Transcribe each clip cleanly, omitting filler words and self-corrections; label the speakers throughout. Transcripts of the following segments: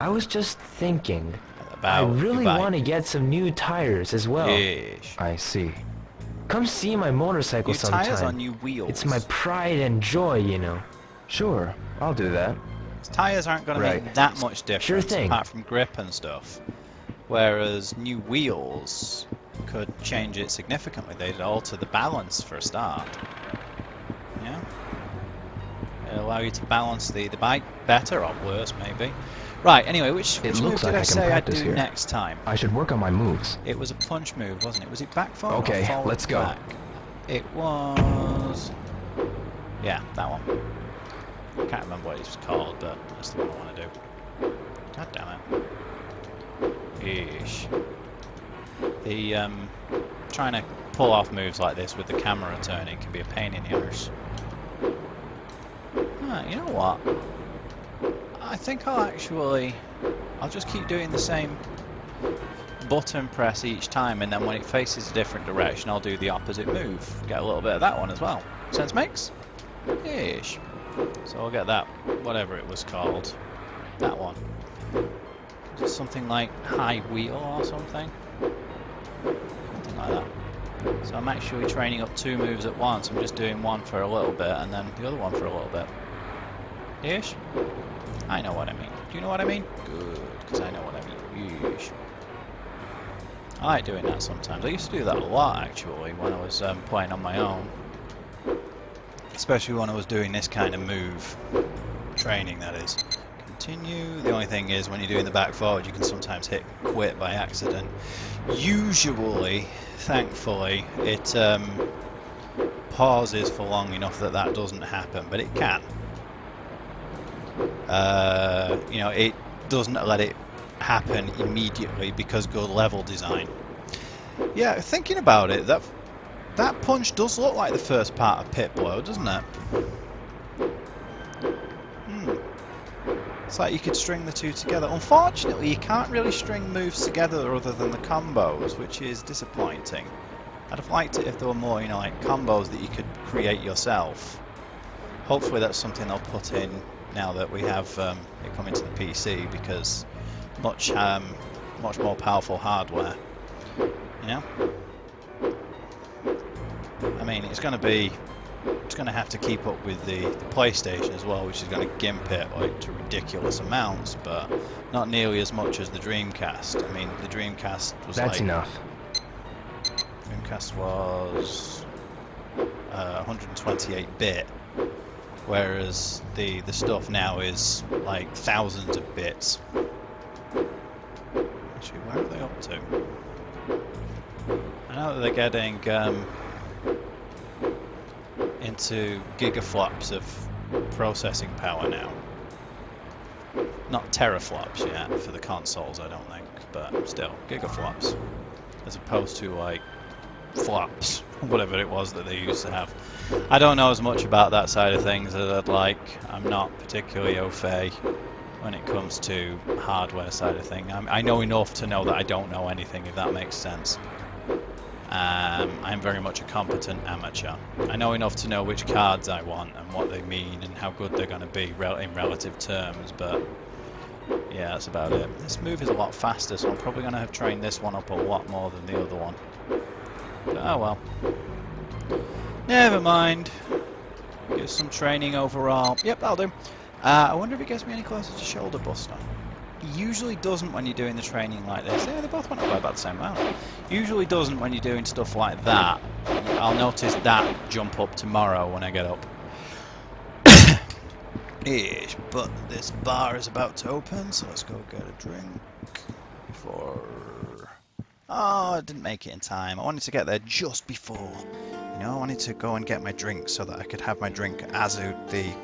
Speaker 1: I was just thinking, I
Speaker 2: About your
Speaker 1: really
Speaker 2: bike.
Speaker 1: want to get some new tires as well.
Speaker 2: Ish.
Speaker 1: I see. Come see my motorcycle
Speaker 2: New tires or
Speaker 1: sometime.
Speaker 2: new
Speaker 1: It's my
Speaker 2: wheels?
Speaker 1: pride and joy, you know. Sure, I'll do that.
Speaker 2: Tires aren't going to
Speaker 1: Right.
Speaker 2: make that much
Speaker 1: Sure
Speaker 2: difference
Speaker 1: thing.
Speaker 2: apart from grip and stuff. Whereas new wheels could change it significantly. They'd alter the balance for a start. Yeah, it'll allow you to balance the bike better or worse, maybe. Right. Anyway,
Speaker 1: It
Speaker 2: which move
Speaker 1: looks
Speaker 2: did
Speaker 1: like
Speaker 2: I
Speaker 1: I can
Speaker 2: say I'd
Speaker 1: practice
Speaker 2: do
Speaker 1: here.
Speaker 2: next time?
Speaker 1: I should work on my moves.
Speaker 2: It was a punch move, wasn't it? Was it back forward or
Speaker 1: Okay,
Speaker 2: forward
Speaker 1: let's go.
Speaker 2: back? It was. Yeah, that one. I can't remember what it was called, but that's the one I want to do. God damn it. Eesh. The trying to pull off moves like this with the camera turning can be a pain in the arse. Ah, you know what? I think I'll just keep doing the same button press each time, and then when it faces a different direction, I'll do the opposite move. Get a little bit of that one as well. Sense makes? Ish. So I'll get that, whatever it was called. That one. Something like high wheel or something. Something like that. So I'm actually training up two moves at once. I'm just doing one for a little bit and then the other one for a little bit. Ish? I know what I mean. Do you know what I mean? Good, because I know what I mean. Ish. I like doing that sometimes. I used to do that a lot actually when I was playing on my own. Especially when I was doing this kind of move. Training, that is. Continue. The only thing is when you're doing the back forward you can sometimes hit quit by accident. Usually, thankfully, it pauses for long enough that that doesn't happen, but it can. You know, it doesn't let it happen immediately because good level design. Yeah, thinking about it, that punch does look like the first part of Pit Blow, doesn't it? Hmm. It's like you could string the two together. Unfortunately, you can't really string moves together other than the combos, which is disappointing. I'd have liked it if there were more, you know, like combos that you could create yourself. Hopefully that's something they'll put in now that we have it coming to the PC, because much more powerful hardware. You know, I mean, it's going to have to keep up with the PlayStation as well, which is going to gimp it like to ridiculous amounts, but not nearly as much as the Dreamcast. I mean, the Dreamcast was
Speaker 1: That's
Speaker 2: like
Speaker 1: enough.
Speaker 2: Dreamcast was 128-bit, whereas the stuff now is like thousands of bits. Actually, where are they up to? I know that they're getting into gigaflops of processing power now. Not teraflops yet for the consoles, I don't think, but still, gigaflops. As opposed to like flops, whatever it was that they used to have. I don't know as much about that side of things as I'd like. I'm not particularly au fait when it comes to hardware side of thing. I know enough to know that I don't know anything, if that makes sense. I'm very much a competent amateur. I know enough to know which cards I want and what they mean and how good they're going to be in relative terms, but yeah, that's about it. This move is a lot faster, so I'm probably going to have trained this one up a lot more than the other one. But oh well. Never mind. Give some training overall. Yep, that'll do. I wonder if it gets me any closer to Shoulder Buster. It usually doesn't when you're doing the training like this. Yeah, they both went up by about the same amount. Usually doesn't when you're doing stuff like that. I'll notice that jump up tomorrow when I get up. Ish, but this bar is about to open, so let's go get a drink before... Oh, I didn't make it in time. I wanted to get there just before. You know, I wanted to go and get my drink so that I could have my drink as the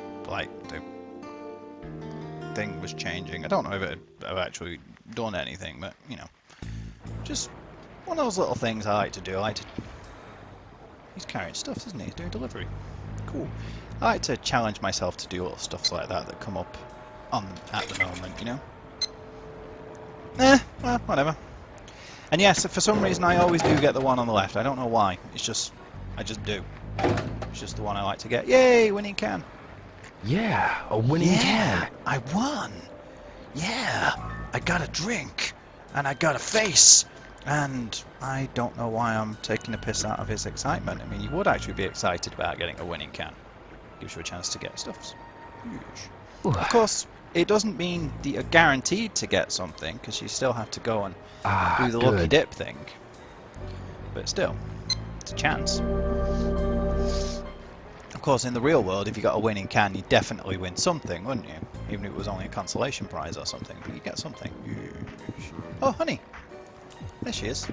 Speaker 2: thing was changing. I don't know if I've actually done anything, but you know, just one of those little things I like to do. He's carrying stuff, isn't he? He's doing delivery. Cool. I like to challenge myself to do little stuff like that come up at the moment, you know. Well, whatever. And yes, for some reason I always do get the one on the left. I don't know why. It's just, I just do. It's just the one I like to get. Yay, winning can.
Speaker 1: Yeah, a winning can.
Speaker 2: I won. Yeah. I got a drink, and I got a face, and I don't know why I'm taking a piss out of his excitement. I mean, you would actually be excited about getting a winning can. Gives you a chance to get stuffs. Huge. Of course, it doesn't mean that you're guaranteed to get something, because you still have to go and do the lucky
Speaker 1: good.
Speaker 2: dip thing. But still, it's a chance. Of course, in the real world, if you got a winning can, you'd definitely win something, wouldn't you? Even if it was only a consolation prize or something, but you get something. Oh, honey! There she is.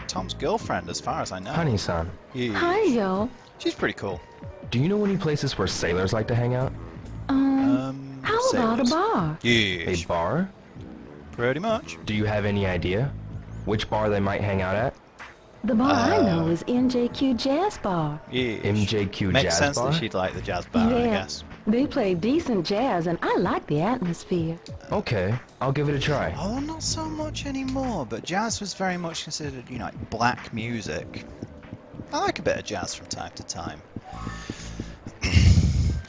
Speaker 2: Tom's girlfriend, as far as I know.
Speaker 1: Honey-san,
Speaker 3: Hi, yo.
Speaker 2: She's pretty cool.
Speaker 1: do you know any places where sailors like to hang out?
Speaker 3: How about a
Speaker 2: sailors.
Speaker 3: bar?
Speaker 1: A
Speaker 2: Yes,
Speaker 1: bar?
Speaker 2: pretty much.
Speaker 1: Do you have any idea which bar they might hang out at?
Speaker 3: The bar I know is MJQ Jazz Bar.
Speaker 2: Yes.
Speaker 1: MJQ
Speaker 2: Makes
Speaker 1: Jazz
Speaker 2: sense
Speaker 1: Bar?
Speaker 2: that she'd like the jazz bar, I
Speaker 3: Yeah.
Speaker 2: guess.
Speaker 3: They play decent jazz, and I like the atmosphere.
Speaker 1: Okay, I'll give it a try.
Speaker 2: Oh, not so much anymore, but jazz was very much considered, you know, like black music. I like a bit of jazz from time to time.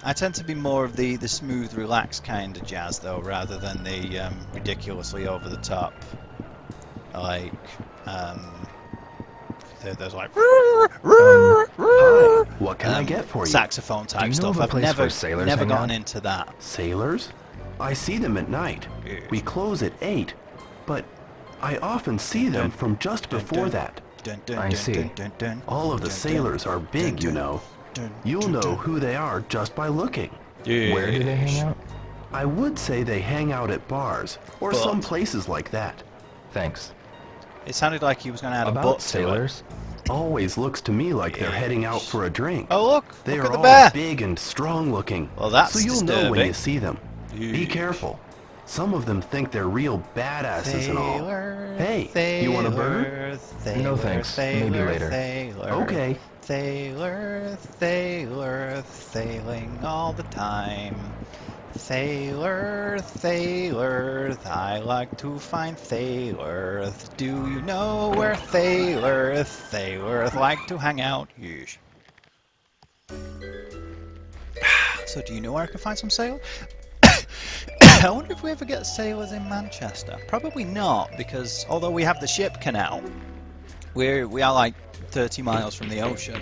Speaker 2: I tend to be more of the smooth, relaxed kind of jazz, though, rather than the ridiculously over the top, like there's like
Speaker 4: Hi, what can I get for you?
Speaker 2: saxophone type
Speaker 1: Do you know
Speaker 2: stuff.
Speaker 1: of a
Speaker 2: I've
Speaker 1: place
Speaker 2: never
Speaker 1: where sailors
Speaker 2: never
Speaker 1: hang
Speaker 2: gotten
Speaker 1: out?
Speaker 2: into that.
Speaker 4: Sailors? I see them at night.
Speaker 2: Yes.
Speaker 4: We close at 8, but I often see them from just
Speaker 2: dun,
Speaker 4: before
Speaker 2: dun.
Speaker 4: that.
Speaker 2: Dun, dun,
Speaker 1: I
Speaker 2: dun,
Speaker 1: see.
Speaker 2: dun, dun, dun,
Speaker 4: All of the
Speaker 2: dun,
Speaker 4: sailors are big, you know.
Speaker 2: dun,
Speaker 4: You'll
Speaker 2: dun,
Speaker 4: know
Speaker 2: dun.
Speaker 4: who they are just by looking.
Speaker 1: Where do they hang out?
Speaker 4: I would say they hang out at bars, or
Speaker 2: But-
Speaker 4: some places like that.
Speaker 1: Thanks.
Speaker 2: It sounded like he was going to add a
Speaker 1: About
Speaker 2: butt to it.
Speaker 1: sailors?
Speaker 4: Always looks to me like they're heading out for a drink.
Speaker 2: Oh look!
Speaker 4: They
Speaker 2: Look
Speaker 4: are
Speaker 2: at the
Speaker 4: all
Speaker 2: bear!
Speaker 4: big and strong looking.
Speaker 2: Well, that's
Speaker 4: so you'll know when
Speaker 2: disturbing.
Speaker 4: you see them. Be
Speaker 2: Yeesh.
Speaker 4: careful. Some of them think they're real badasses and all. Hey, you want a burger?
Speaker 1: No, thanks. Maybe later.
Speaker 4: Okay.
Speaker 2: Sailor, sailor, sailing all the time. Sailor, sailor, I like to find sailors. Do you know where sailors like to hang out? Yeesh. So do you know where I can find some sailors? I wonder if we ever get sailors in Manchester. Probably not, because although we have the ship canal, we are like 30 miles from the ocean.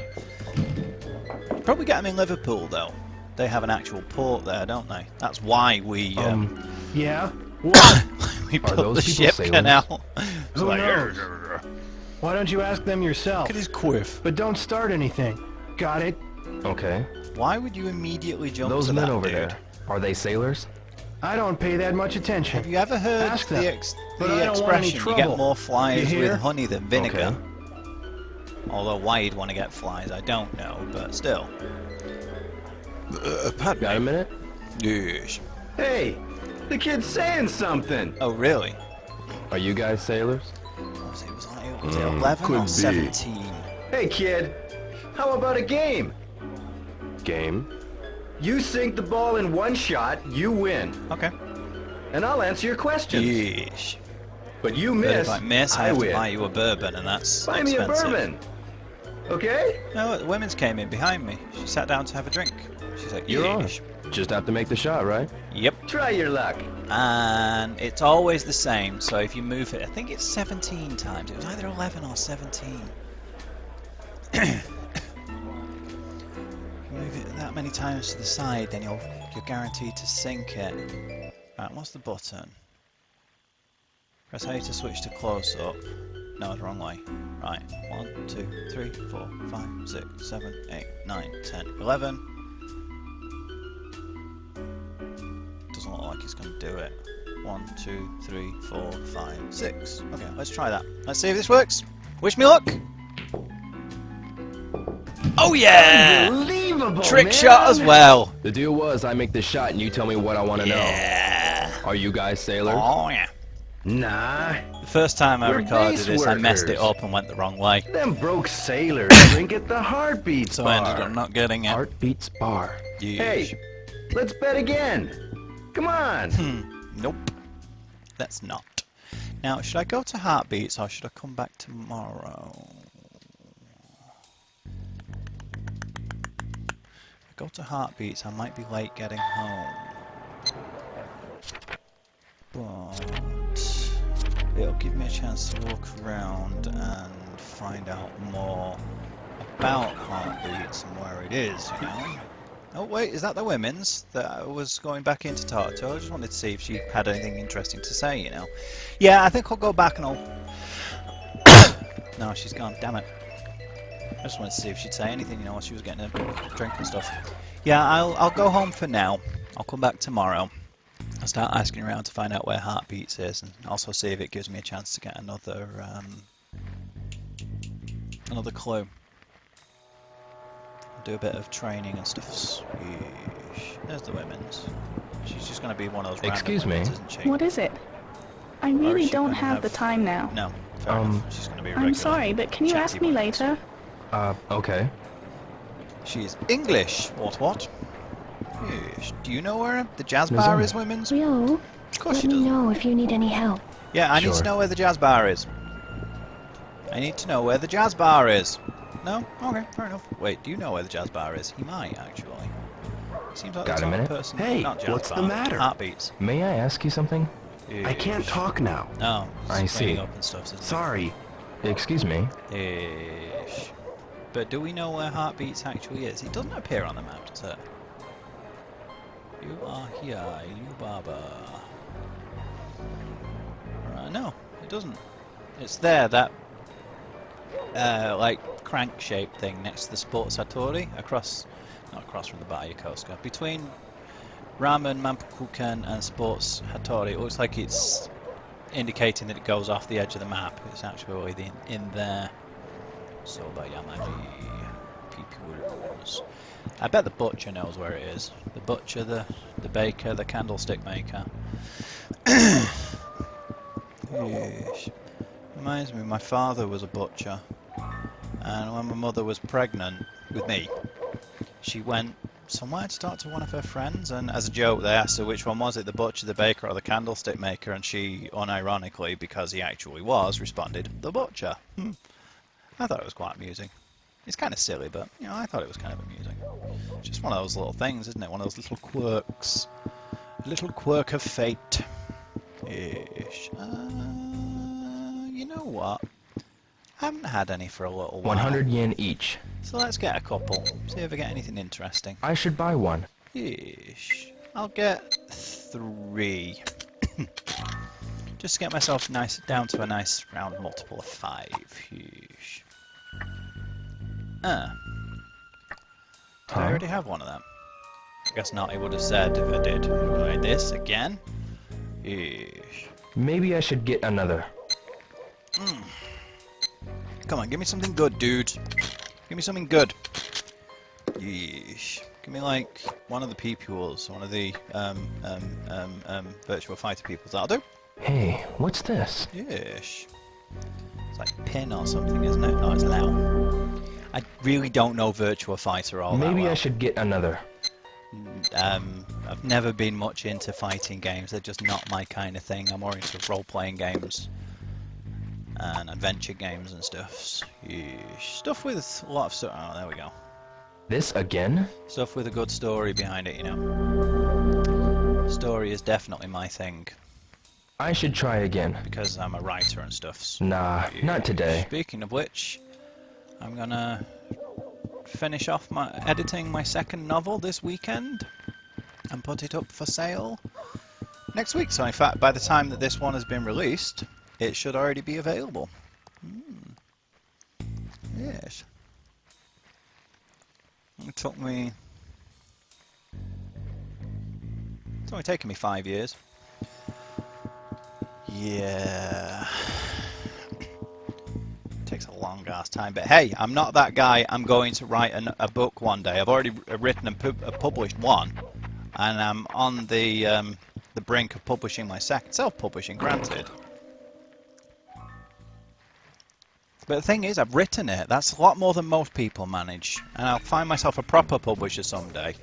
Speaker 2: Probably get them in Liverpool though. They have an actual port there, don't they? That's why we
Speaker 4: Yeah?
Speaker 2: we built
Speaker 1: those
Speaker 2: the
Speaker 1: people
Speaker 2: ship
Speaker 1: sailors?
Speaker 2: canal. It's
Speaker 5: Who
Speaker 2: like,
Speaker 5: knows? Why don't you ask them yourself?
Speaker 2: look at his quiff.
Speaker 5: But don't start anything. Got it?
Speaker 1: Okay.
Speaker 2: Why would you immediately jump
Speaker 1: Those
Speaker 2: to
Speaker 1: men
Speaker 2: that,
Speaker 1: over
Speaker 2: dude?
Speaker 1: there, are they sailors?
Speaker 5: I don't pay that much
Speaker 2: Have
Speaker 5: attention.
Speaker 2: you ever heard
Speaker 5: Ask them. But
Speaker 2: the
Speaker 5: I don't want any
Speaker 2: expression, you get
Speaker 5: trouble.
Speaker 2: more flies
Speaker 5: You
Speaker 2: with
Speaker 5: hear?
Speaker 2: honey than vinegar?
Speaker 1: Okay.
Speaker 2: Although why you'd want to get flies, I don't know, but still.
Speaker 1: Got a minute?
Speaker 2: Yes.
Speaker 6: Hey, the kid's saying something.
Speaker 2: Oh, really?
Speaker 1: Are you guys sailors?
Speaker 2: Was it 11
Speaker 4: could
Speaker 2: or
Speaker 4: be.
Speaker 2: 17?
Speaker 6: Hey, kid, how about a game?
Speaker 1: Game?
Speaker 6: You sink the ball in one shot, you win.
Speaker 2: Okay.
Speaker 6: And I'll answer your questions.
Speaker 2: Yeesh.
Speaker 6: But you
Speaker 2: But
Speaker 6: miss,
Speaker 2: if I miss, I have to
Speaker 6: win.
Speaker 2: buy you a bourbon, and that's
Speaker 6: Buy
Speaker 2: expensive.
Speaker 6: me a bourbon. Okay?
Speaker 2: No, the women's came in behind me. She sat down to have a drink. She's like,
Speaker 1: You're on.
Speaker 2: yeesh.
Speaker 1: Just have to make the shot, right?
Speaker 2: Yep.
Speaker 6: Try your luck.
Speaker 2: And it's always the same, so if you move it, I think it's 17 times. It was either 11 or 17. If you move it that many times to the side, then you're guaranteed to sink it. Right, what's the button? Press A to switch to close up. No, the wrong way. Right, 1, 2, 3, 4, 5, 6, 7, 8, 9, 10, 11. Doesn't look like it's going to do it. 1, 2, 3, 4, 5, 6. Okay, let's try that. Let's see if this works. Wish me luck. Oh yeah!
Speaker 5: Unbelievable,
Speaker 2: Trick
Speaker 5: man.
Speaker 2: shot as well.
Speaker 1: The deal was I make the shot and you tell me what I want to
Speaker 2: Yeah.
Speaker 1: know. Are you guys sailors?
Speaker 2: Oh yeah.
Speaker 4: Nah,
Speaker 2: The first time I
Speaker 4: We're
Speaker 2: recorded
Speaker 4: base
Speaker 2: this, I messed it
Speaker 4: workers.
Speaker 2: up and went the wrong way.
Speaker 4: them broke sailors drink at the Heartbeat
Speaker 2: So I ended
Speaker 4: Bar.
Speaker 2: up not getting it.
Speaker 1: Heartbeats Bar.
Speaker 2: Yeesh.
Speaker 6: Hey, let's bet again. Come on.
Speaker 2: Nope. That's not. Now, should I go to Heartbeats or should I come back tomorrow? If I go to Heartbeats, I might be late getting home. But it'll give me a chance to walk around and find out more about Heartbeats and where it is, you know. Oh wait, is that the women's that I was going back in to talk to? I just wanted to see if she had anything interesting to say, you know. Yeah, I think I'll go back and I'll... No, she's gone, damn it. I just wanted to see if she'd say anything, you know, while she was getting a drink and stuff. Yeah, I'll go home for now. I'll come back tomorrow. I'll start asking around to find out where Heartbeats is, and also see if it gives me a chance to get another clue. Do a bit of training and stuff. Sweesh. There's the women's. She's just going to be one of those random
Speaker 1: Excuse me.
Speaker 2: women's, isn't she?
Speaker 3: What is it? I
Speaker 2: Or is
Speaker 3: really
Speaker 2: she
Speaker 3: don't
Speaker 2: gonna
Speaker 3: have the time now.
Speaker 2: No, fair enough. She's going to be a
Speaker 3: I'm
Speaker 2: regular
Speaker 3: sorry, but can you
Speaker 2: chatty
Speaker 3: ask me
Speaker 2: one.
Speaker 3: later?
Speaker 1: Okay.
Speaker 2: She's English. What? Yes. Do you know where the jazz
Speaker 1: There's
Speaker 2: bar
Speaker 1: only-
Speaker 2: is, women's?
Speaker 7: Yo,
Speaker 2: Of course
Speaker 7: let
Speaker 2: she
Speaker 7: me
Speaker 2: does.
Speaker 7: know if you need any help.
Speaker 2: Yeah, I need to
Speaker 1: Sure.
Speaker 2: know where the jazz bar is. I need to know where the jazz bar is. No? Okay, fair enough. Wait, do you know where the jazz bar is? He might, actually. Seems like
Speaker 1: Got
Speaker 2: the
Speaker 1: a
Speaker 2: sort of
Speaker 1: minute?
Speaker 2: person...
Speaker 4: Hey,
Speaker 2: not jazz
Speaker 4: what's the
Speaker 2: bar,
Speaker 4: matter?
Speaker 2: Heartbeats.
Speaker 1: May I ask you something?
Speaker 4: I can't talk now.
Speaker 2: No,
Speaker 1: I
Speaker 2: it's cleaning
Speaker 1: see.
Speaker 2: up and stuff, isn't
Speaker 4: Sorry.
Speaker 1: Excuse me.
Speaker 2: it? Ish. But do we know where Heartbeats actually is? It doesn't appear on the map, does it? You are here, you Baba. No, it doesn't. It's there, that like crank-shaped thing next to the Sports Hattori, not across from the bar Yokosuka, between Ramen, Mampukuken and Sports Hattori. It looks like it's indicating that it goes off the edge of the map. It's actually in there. Soba Yamaji, peoples. I bet the butcher knows where it is. The butcher, the baker, the candlestick maker. Yeesh. Reminds me, my father was a butcher, and when my mother was pregnant with me, she went somewhere to talk to one of her friends, and as a joke they asked her which one was it, the butcher, the baker or the candlestick maker, and she, unironically, because he actually was, responded, the butcher. I thought it was quite amusing. It's kind of silly, but, you know, I thought it was kind of amusing. Just one of those little things, isn't it? One of those little quirks. A little quirk of fate. Ish. You know what? I haven't had any for a little while.
Speaker 1: 100 yen each.
Speaker 2: So let's get a couple. See if I get anything interesting.
Speaker 1: I should buy one.
Speaker 2: Ish. I'll get 3. Just to get myself down to a nice round multiple of 5. Ish. Did I already have one of them? I guess not, he would have said if I did. Like this again? Ish.
Speaker 1: Maybe I should get another.
Speaker 2: Come on, give me something good, dude. Give me something good. Yeesh. Give me like one of the peoples, one of the virtual fighter peoples. That'll do.
Speaker 1: Hey, what's this?
Speaker 2: Yeesh. It's like pin or something, isn't it? No, it's an L. I really don't know Virtua Fighter all that
Speaker 1: Maybe
Speaker 2: well.
Speaker 1: I should get another.
Speaker 2: I've never been much into fighting games. They're just not my kind of thing. I'm more into role-playing games and adventure games and stuff. Yeesh. Stuff with a lot of stuff. Oh, there we go.
Speaker 1: This again?
Speaker 2: Stuff with a good story behind it, you know. Story is definitely my thing
Speaker 1: I should try again.
Speaker 2: because I'm a writer and stuff.
Speaker 1: Nah, not today.
Speaker 2: Speaking of which, I'm gonna finish off editing my second novel this weekend and put it up for sale next week. So in fact, by the time that this one has been released, it should already be available. Yes. It's only taken me 5 years. Yeah. Takes a long ass time, but hey, I'm not that guy. I'm going to write a book one day. I've already written and published one, and I'm on the brink of publishing my second, self-publishing, granted. But the thing is, I've written it. That's a lot more than most people manage, and I'll find myself a proper publisher someday,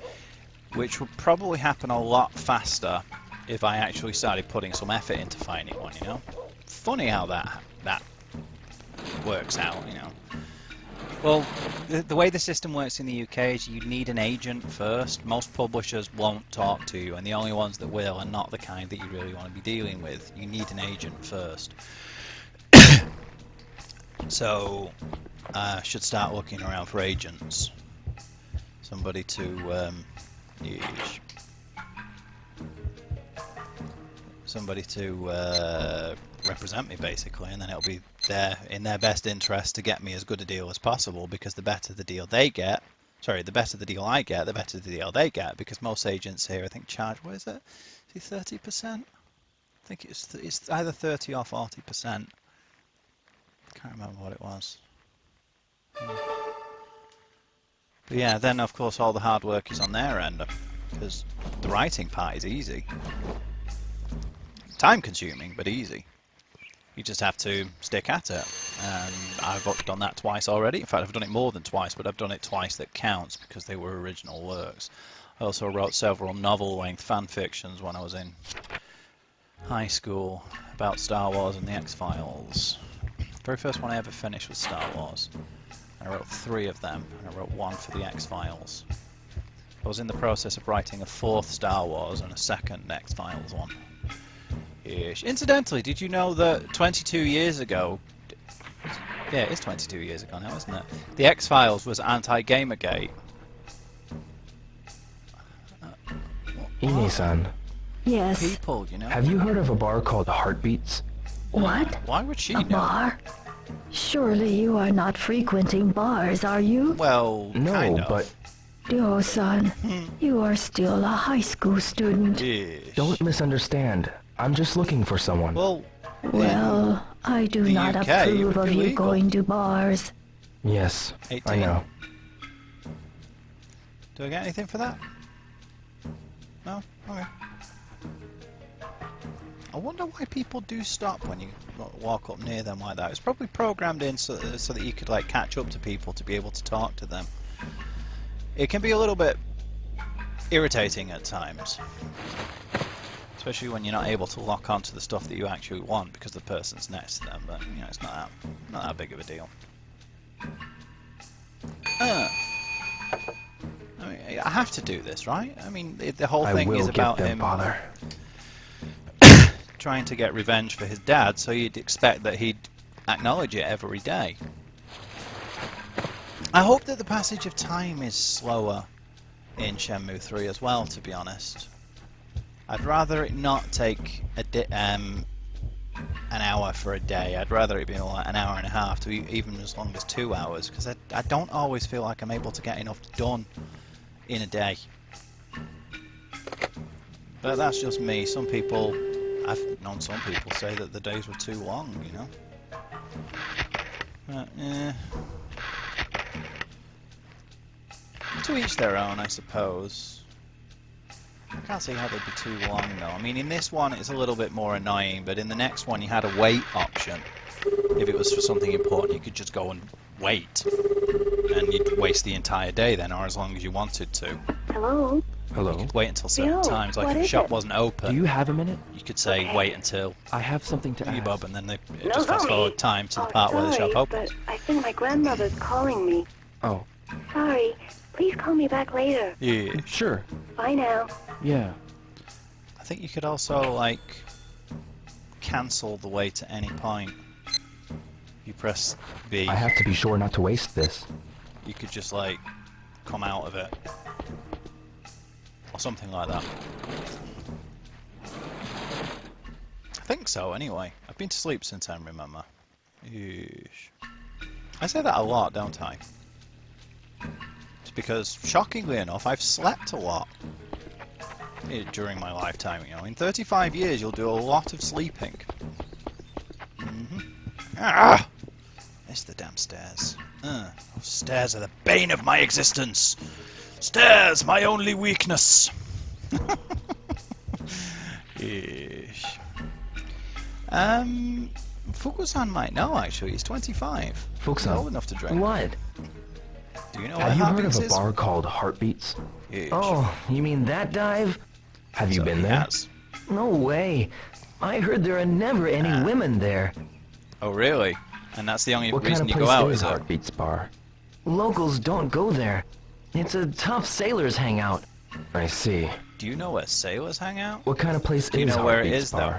Speaker 2: which would probably happen a lot faster if I actually started putting some effort into finding one. You know, funny how that works out, you know. Well, the way the system works in the UK is you need an agent first. Most publishers won't talk to you, and the only ones that will are not the kind that you really want to be dealing with. You need an agent first. So, I should start looking around for agents. Somebody to, somebody to represent me, basically, and then it'll be in their best interest to get me as good a deal as possible, because the better the deal they get, sorry, the better the deal I get, the better the deal they get, because most agents here, I think, charge, what is it? Is it 30%? I think it's either 30 or 40%. Can't remember what it was. But yeah, then of course all the hard work is on their end, because the writing part is easy. Time consuming, but easy. You just have to stick at it. And I've done that twice already. In fact, I've done it more than twice, but I've done it twice that counts because they were original works. I also wrote several novel-length fan fictions when I was in high school about Star Wars and the X-Files. The very first one I ever finished was Star Wars. I wrote 3 of them, and I wrote 1 for the X-Files. I was in the process of writing a 4th Star Wars and a 2nd X-Files one. Ish. Incidentally, did you know that 22 years ago, yeah, it is 22 years ago now, isn't it? The X-Files was anti-Gamergate.
Speaker 1: Ine-san,
Speaker 3: Yes.
Speaker 2: People, you know.
Speaker 1: have you heard of a bar called Heartbeats?
Speaker 3: What?
Speaker 2: Why would she
Speaker 3: A
Speaker 2: know?
Speaker 3: bar? Surely you are not frequenting bars, are you?
Speaker 2: Well,
Speaker 1: No,
Speaker 2: kind of.
Speaker 1: but
Speaker 3: Dio-san, you are still a high school student.
Speaker 2: Ish.
Speaker 1: don't misunderstand. I'm just looking for someone.
Speaker 2: Well,
Speaker 3: Well, I do
Speaker 2: the
Speaker 3: not
Speaker 2: UK,
Speaker 3: approve of you
Speaker 2: illegal.
Speaker 3: going to bars.
Speaker 1: Yes,
Speaker 2: 18.
Speaker 1: I know.
Speaker 2: do I get anything for that? No? Okay. I wonder why people do stop when you walk up near them like that. It's probably programmed in so that you could like catch up to people to be able to talk to them. It can be a little bit irritating at times, especially when you're not able to lock onto the stuff that you actually want because the person's next to them. But you know, it's not that big of a deal. I mean, I have to do this, right? I mean, the whole
Speaker 1: I
Speaker 2: thing
Speaker 1: will
Speaker 2: is
Speaker 1: get
Speaker 2: about
Speaker 1: them,
Speaker 2: him
Speaker 1: Father.
Speaker 2: trying to get revenge for his dad, so you'd expect that he'd acknowledge it every day. I hope that the passage of time is slower in Shenmue 3 as well, to be honest. I'd rather it not take an hour for a day. I'd rather it be like an hour and a half to even as long as 2 hours, because I don't always feel like I'm able to get enough done in a day. But that's just me. Some people, I've known some people say that the days were too long, you know. But, to each their own, I suppose. I can't see how they'd be too long though. I mean, in this one it's a little bit more annoying, but in the next one you had a wait option. If it was for something important, you could just go and wait. And you'd waste the entire day then, or as long as you wanted to.
Speaker 3: Hello?
Speaker 1: Hello?
Speaker 2: Wait until certain
Speaker 3: Yo,
Speaker 2: times, like
Speaker 3: what
Speaker 2: if the
Speaker 3: is
Speaker 2: shop
Speaker 3: it?
Speaker 2: wasn't
Speaker 1: Do
Speaker 2: open,
Speaker 1: you have a minute?
Speaker 2: you could say wait until
Speaker 1: I have something to ask.
Speaker 2: Bub, and then it
Speaker 3: No,
Speaker 2: just fast
Speaker 3: homie.
Speaker 2: forward time to the
Speaker 3: Oh,
Speaker 2: part where the shop
Speaker 3: sorry,
Speaker 2: opens.
Speaker 3: but I think my grandmother's calling me.
Speaker 1: Oh,
Speaker 3: Sorry. Please call me back later.
Speaker 2: Yeah.
Speaker 1: sure.
Speaker 3: Bye now.
Speaker 1: Yeah.
Speaker 2: I think you could also like cancel the wait at any point. You press B.
Speaker 1: I have to be sure not to waste this.
Speaker 2: You could just like come out of it or something like that. I think so anyway. I've been to sleep since I remember. Yeesh. I say that a lot, don't I? It's because, shockingly enough, I've slept a lot during my lifetime. You know, in 35 years you'll do a lot of sleeping. Ah! It's the damn stairs. Those stairs are the bane of my existence. Stairs, my only weakness. Ish. Fuku-san might know actually. He's 25. He's
Speaker 1: Fuku-san.
Speaker 2: old enough to drink.
Speaker 1: What?
Speaker 2: Do you know
Speaker 1: Have you
Speaker 2: what
Speaker 1: heard of
Speaker 2: Heartbeats
Speaker 1: a
Speaker 2: is?
Speaker 1: bar called Heartbeats?
Speaker 2: Ish.
Speaker 1: Oh, you mean that dive? Have you
Speaker 2: So
Speaker 1: been
Speaker 2: he
Speaker 1: there?
Speaker 2: has.
Speaker 1: No way. I heard there are never any women there.
Speaker 2: Oh really? And that's the only
Speaker 1: What kind
Speaker 2: reason
Speaker 1: of
Speaker 2: you
Speaker 1: place
Speaker 2: go out,
Speaker 1: is
Speaker 2: is it?
Speaker 1: Heartbeats Bar? Locals don't go there. It's a tough sailors hangout. I see.
Speaker 2: Do you know where sailors hang out?
Speaker 1: What kind of place
Speaker 2: Do you
Speaker 1: is
Speaker 2: know where it
Speaker 1: Heartbeats
Speaker 2: is,
Speaker 1: Bar?
Speaker 2: though?